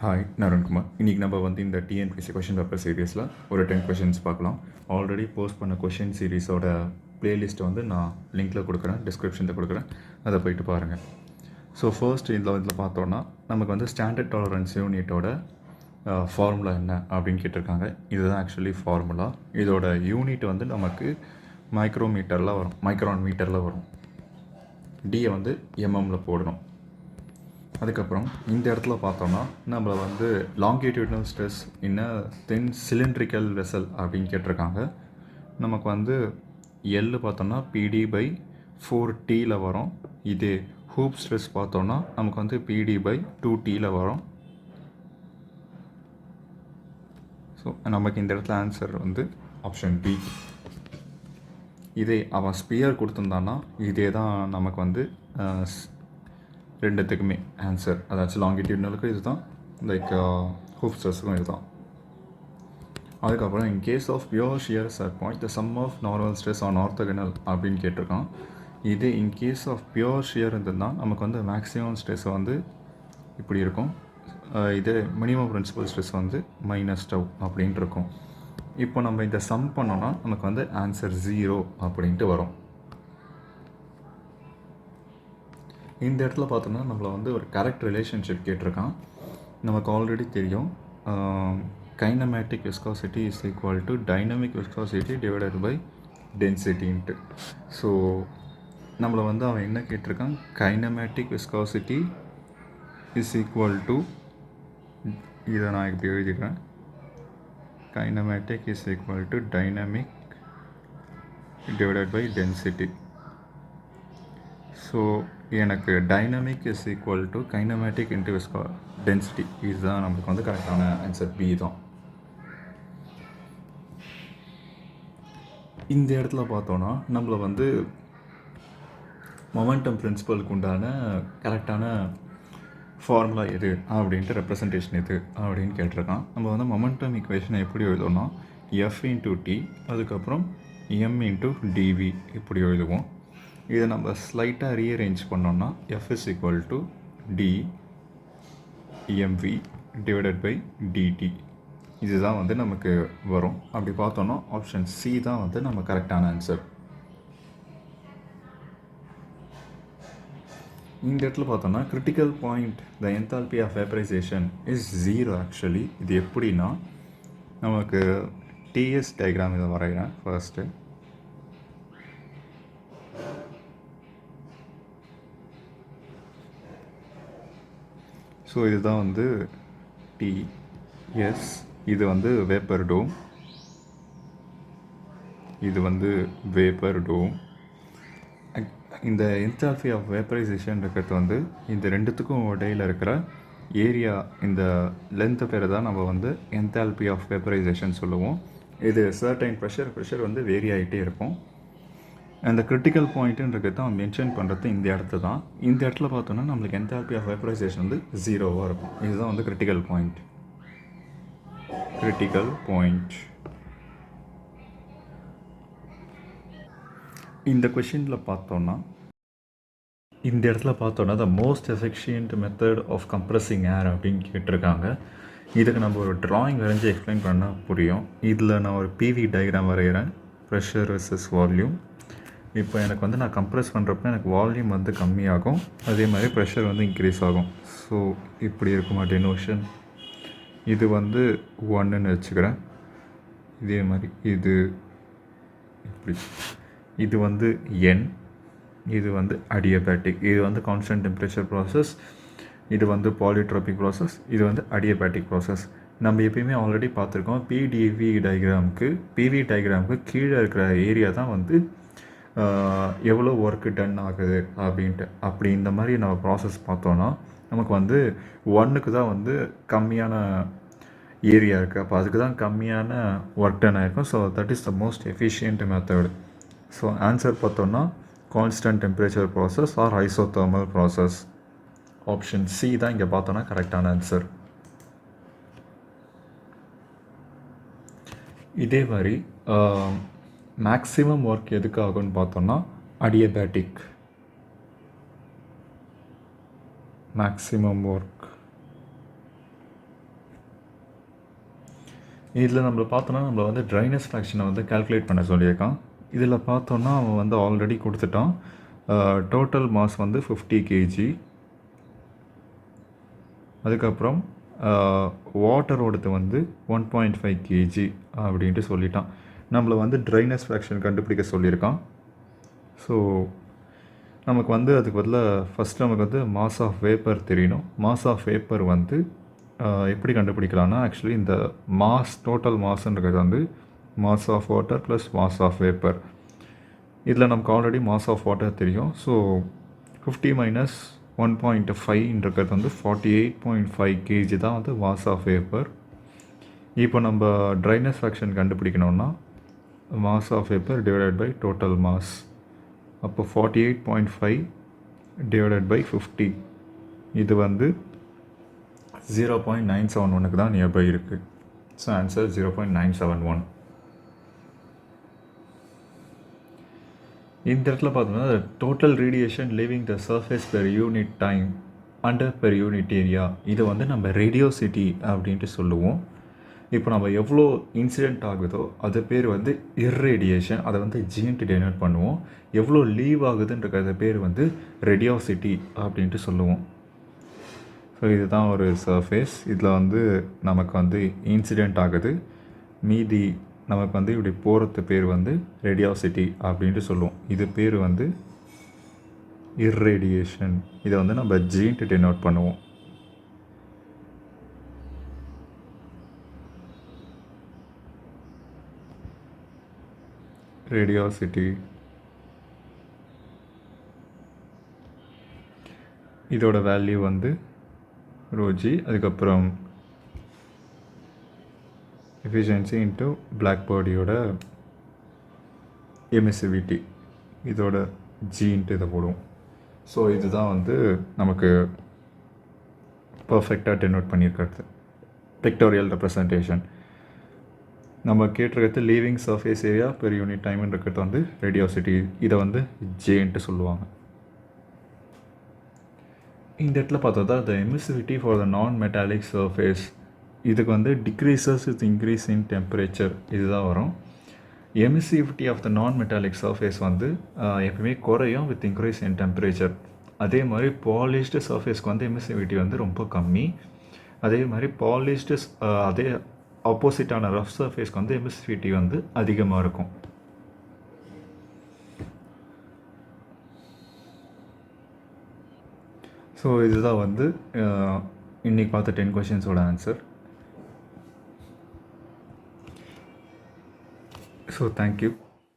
Hi நான் அருண்குமார். இன்றைக்கி நம்ம வந்து இந்த டிஎன்பிஎஸ்சி கொஷின் பேப்பர் சீரீஸில் ஒரு 10 கொஷின்ஸ் பார்க்கலாம். ஆல்ரெடி போஸ்ட் பண்ண கொஷின் சீரீஸோட ப்ளேலிஸ்ட்டை வந்து நான் லிங்க்கில் கொடுக்குறேன், டிஸ்கிரிப்ஷனில் கொடுக்குறேன், அதை போயிட்டு பாருங்கள். ஸோ ஃபர்ஸ்ட் இதில் பார்த்தோன்னா நமக்கு வந்து ஸ்டாண்டர்ட் டாலரன்ஸ் யூனிட்டோட ஃபார்முலா என்ன அப்படின்னு கேட்டிருக்காங்க. இதுதான் ஆக்சுவலி ஃபார்முலா. இதோட யூனிட் வந்து நமக்கு மைக்ரோமீட்டரில் வரும், மைக்ரான் மீட்டரில் வரும். டியை வந்து எம்எம்மில் போடணும். அதுக்கப்புறம் இந்த இடத்துல பார்த்தோம்னா நம்மளை வந்து லாங்கிடியூட்னல் ஸ்ட்ரெஸ் இன் அ தென் சிலிண்ட்ரிக்கல் வெசல் அப்படின்னு கேட்டிருக்காங்க. நமக்கு வந்து எல் பார்த்தோம்னா PD/4Tயில் வரும். இது ஹூப் ஸ்ட்ரெஸ் பார்த்தோம்னா நமக்கு வந்து PD/2Tயில் வரும். ஸோ நமக்கு இந்த இடத்துல ஆன்சர் வந்து ஆப்ஷன் பி. இதே அவன் ஸ்பியர் கொடுத்துருந்தான்னா இதே தான் நமக்கு வந்து ரெண்டுத்துக்குமே ஆன்சர். அதாச்சும் லாங்கிடியூட்னலுக்கும் இது தான், லைக் ஹூப் ஸ்ட்ரெஸ்ஸுக்கும் இது தான். அதுக்கப்புறம் in case of pure shear set point the sum of normal stress on orthogonal அப்படின்னு கேட்டிருக்கான். இது in case of pure shear இருந்ததுன்னா நமக்கு வந்து மேக்ஸிமம் ஸ்ட்ரெஸ் வந்து இப்படி இருக்கும். இது மினிமம் பிரின்சிபல் ஸ்ட்ரெஸ் வந்து -τ அப்படின்ட்டு இருக்கும். இப்போ நம்ம இந்த சம் பண்ணோன்னா நமக்கு வந்து ஆன்சர் 0 அப்படின்ட்டு வரும். இந்த இடத்துல பார்த்தோன்னா நம்மளை வந்து ஒரு கரெக்ட் ரிலேஷன்ஷிப் கேட்டிருக்கான். நமக்கு ஆல்ரெடி தெரியும், kinematic viscosity is equal to dynamic viscosity divided by டென்சிட்டின்ட்டு. ஸோ நம்மளை வந்து அவன் என்ன கேட்டிருக்கான், kinematic viscosity is equal to, இதை நான் இப்படி எழுதிக்கிறேன், kinematic is equal to dynamic divided by density. So எனக்கு dynamic is equal to kinematic into density. இதுதான் நமக்கு வந்து கரெக்டான ஆன்சர் பி தான். இந்த இடத்துல பார்த்தோன்னா நம்மளை வந்து மொமெண்டம் பிரின்சிபலுக்கு உண்டான கரெக்டான ஃபார்முலா எது அப்படின்ட்டு ரெப்ரசன்டேஷன் எது அப்படின்னு கேட்டிருக்கான். நம்ம வந்து மொமெண்டம் ஈக்குவேஷனை எப்படி எழுதோம்னா F×T அதுக்கப்புறம் M×dV இப்படி எழுதுவோம். இதை நம்ம ஸ்லைட்டாக ரீஅரேஞ்ச் பண்ணோம்னா F = dmv divided by dt. இதுதான் வந்து நமக்கு வரும். அப்படி பார்த்தோன்னா ஆப்ஷன் சி தான் வந்து நம்ம கரெக்டான ஆன்சர். இந்த இடத்துல பார்த்தோன்னா critical point the enthalpy of vaporisation is 0 actually. இது எப்படின்னா நமக்கு டிஎஸ் டயக்ராம் இதை வரைகிறேன் ஃபர்ஸ்ட்டு. ஸோ இதுதான் வந்து டிஎஸ், இது வந்து வேப்பர் டோம், இது வந்து வேப்பர் டோம். இந்த என்தால்பி ஆஃப் வேப்பரைசேஷன் இருக்கிறது வந்து இந்த ரெண்டுத்துக்கும் இடையில் இருக்கிற ஏரியா, இந்த லென்த்து பேர் தான் நம்ம வந்து என்தால்பி ஆஃப் வேப்பரைசேஷன் சொல்லுவோம். இது சர்டைன் ப்ரெஷர் வந்து வேரி ஆகிட்டே இருக்கும். அந்த கிரிட்டிக்கல் பாயிண்ட்டுன்றது தான் மென்ஷன் பண்ணுறது இந்த இடத்துல தான். இந்த இடத்துல பார்த்தோன்னா நம்மளுக்கு என்தால்பி ஆஃப் வேப்பரைசேஷன் வந்து 0வாக இருக்கும். இதுதான் வந்து கிரிட்டிக்கல் பாயிண்ட். இந்த கொஷினில் பார்த்தோன்னா இந்த இடத்துல பார்த்தோன்னா the most efficient method of compressing air அப்படின்னு கேட்டிருக்காங்க. இதுக்கு நம்ம ஒரு ட்ராயிங் வரைஞ்சி எக்ஸ்பிளைன் பண்ணால் புரியும். இதில் நான் ஒரு பிவி டயக்ராம் வரைகிறேன், ப்ரெஷர் வெர்சஸ் வால்யூம். இப்போ எனக்கு வந்து நான் கம்ப்ரெஸ் பண்ணுறப்ப எனக்கு வால்யூம் வந்து கம்மியாகும், அதே மாதிரி ப்ரெஷர் வந்து இன்க்ரீஸ் ஆகும். ஸோ இப்படி இருக்கும் அட்டென்யூஷன். இது வந்து 1ன்னு வச்சுக்கிறேன். இதே மாதிரி இது இப்படி, இது வந்து N, இது வந்து அடியபேட்டிக். இது வந்து கான்ஸ்டன்ட் டெம்பரேச்சர் ப்ராசஸ், இது வந்து பாலிட்ரோபிக் ப்ராசஸ், இது வந்து அடியபேட்டிக் ப்ராசஸ். நம்ம எப்பயுமே ஆல்ரெடி பார்த்துருக்கோம், பிவி டயக்ராமுக்கு கீழே இருக்கிற ஏரியா தான் வந்து எவ்வளோ ஒர்க்கு டன் ஆகுது அப்படின்ட்டு. அப்படி இந்த மாதிரி நம்ம ப்ராசஸ் பார்த்தோன்னா நமக்கு வந்து 1க்கு தான் வந்து கம்மியான ஏரியா இருக்குது, அப்போ அதுக்கு தான் கம்மியான ஒர்க் டன் ஆகிருக்கும். So that is the most efficient method. So answer பார்த்தோன்னா constant temperature process or isothermal process. Option C தான் இங்கே பார்த்தோன்னா கரெக்டான ஆன்சர். இதே மாதிரி மேக்ஸிமம் ஒர்க் எதுக்கு ஆகும்னு பார்த்தோன்னா அடியபேட்டிக். மேக்ஸிமம் ஒர்க் இதில் நம்மள பார்த்தோன்னா நம்மள வந்து ட்ரைனஸ் ஃப்ராக்ஷனை வந்து கால்குலேட் பண்ண சொல்லியிருக்கான். இதில் பார்த்தோன்னா அவன் வந்து ஆல்ரெடி கொடுத்துட்டான். டோட்டல் மாஸ் வந்து 50 கேஜி. அதுக்கப்புறம் வாட்டரோடது வந்து 1.5 கேஜி அப்படின்ட்டு சொல்லிட்டான். நம்மளை வந்து ட்ரைனஸ் ஃப்ராக்ஷன் கண்டுபிடிக்க சொல்லியிருக்கான். ஸோ நமக்கு வந்து அதுக்கு பதிலாக ஃபஸ்ட் நமக்கு வந்து மாஸ் ஆஃப் வேப்பர் தெரியணும். மாஸ் ஆஃப் வேப்பர் வந்து எப்படி கண்டுபிடிக்கலாம்னா, ஆக்சுவலி இந்த மாஸ் டோட்டல் மாஸ்ன்றது வந்து mass of water plus mass of vapour. இதில் நமக்கு ஆல்ரெடி மாஸ் ஆஃப் வாட்டர் தெரியும். ஸோ 50 மைனஸ் 1.5ன்றது வந்து 48.5 கேஜி தான் வந்து மாஸ் ஆஃப் வேப்பர். இப்போ நம்ம ட்ரைனஸ் ஃப்ராக்ஷன் கண்டுபிடிக்கணும்னா mass of vapour divided by total mass. அப்போ 48.5 டிவைடட் பை 50, இது வந்து 0.971க்கு தான் நியர்பை இருக்குது. So answer 0.971. இந்த இடத்துல பார்த்தோம்னா total radiation living the surface per unit time under per unit area, இதை வந்து நம்ம ரேடியோசிட்டி அப்படின்ட்டு சொல்லுவோம். இப்போ நம்ம எவ்வளோ இன்சிடெண்ட் ஆகுதோ அது பேர் வந்து இர்ரேடியேஷன், அதை வந்து ஜின்ட்டு டெனோட் பண்ணுவோம். எவ்வளோ லீவ் ஆகுதுன்றத பேர் வந்து ரேடியோசிட்டி அப்படின்ட்டு சொல்லுவோம். ஸோ இதுதான் ஒரு சர்ஃபேஸ். இதில் வந்து நமக்கு வந்து இன்சிடெண்ட் ஆகுது, மீதி நமக்கு வந்து இப்படி போகிறது பேர் வந்து ரேடியோசிட்டி அப்படின்ட்டு சொல்லுவோம். இது பேர் வந்து இர்ரேடியேஷன். இதை வந்து நம்ம ஜின்ட்டு டெனோட் பண்ணுவோம். ரேடியோசிட்டி இதோட வேல்யூ வந்து ரோஜி. அதுக்கப்புறம் எஃபிஷியன்சி இன்ட்டு பிளாக் பாடியோட எமிசிவிட்டி, இதோட ஜின்ட்டு இதை போடுவோம். ஸோ இதுதான் வந்து நமக்கு பர்ஃபெக்டாக டெனோட் பண்ணியிருக்கிறது பிக்டோரியல் ரெப்ரசன்டேஷன். நம்ம கேட்டிருக்கிறது leaving surface area per unit டைம்னு இருக்கிறது வந்து ரேடியோசிட்டி, இதை வந்து ஜேன்ட்டு சொல்லுவாங்க. இந்த இடத்துல பார்த்தா த எமிசிவிட்டி ஃபார் த நான் மெட்டாலிக் சர்ஃபேஸ், இதுக்கு வந்து decreases with increase in temperature இதுதான் வரும். எமிசிவிட்டி ஆஃப் த நான் மெட்டாலிக் சர்ஃபேஸ் வந்து எப்பவுமே குறையும் வித் இன்க்ரீஸ் இன் டெம்பரேச்சர். அதே மாதிரி பாலிஷ்டு சர்ஃபேஸ்க்கு வந்து எமிசிவிட்டி வந்து ரொம்ப கம்மி. அதே மாதிரி பாலிஷ்டு அதே ஆப்போசிட்டான ரஃப் சர்ஃபேஸ்க்கு வந்து எமிசிவிட்டி வந்து அதிகமாக இருக்கும். ஸோ இதுதான் வந்து இன்றைக்கி பார்த்த 10 கொஷின்ஸோட ஆன்சர். So thank you.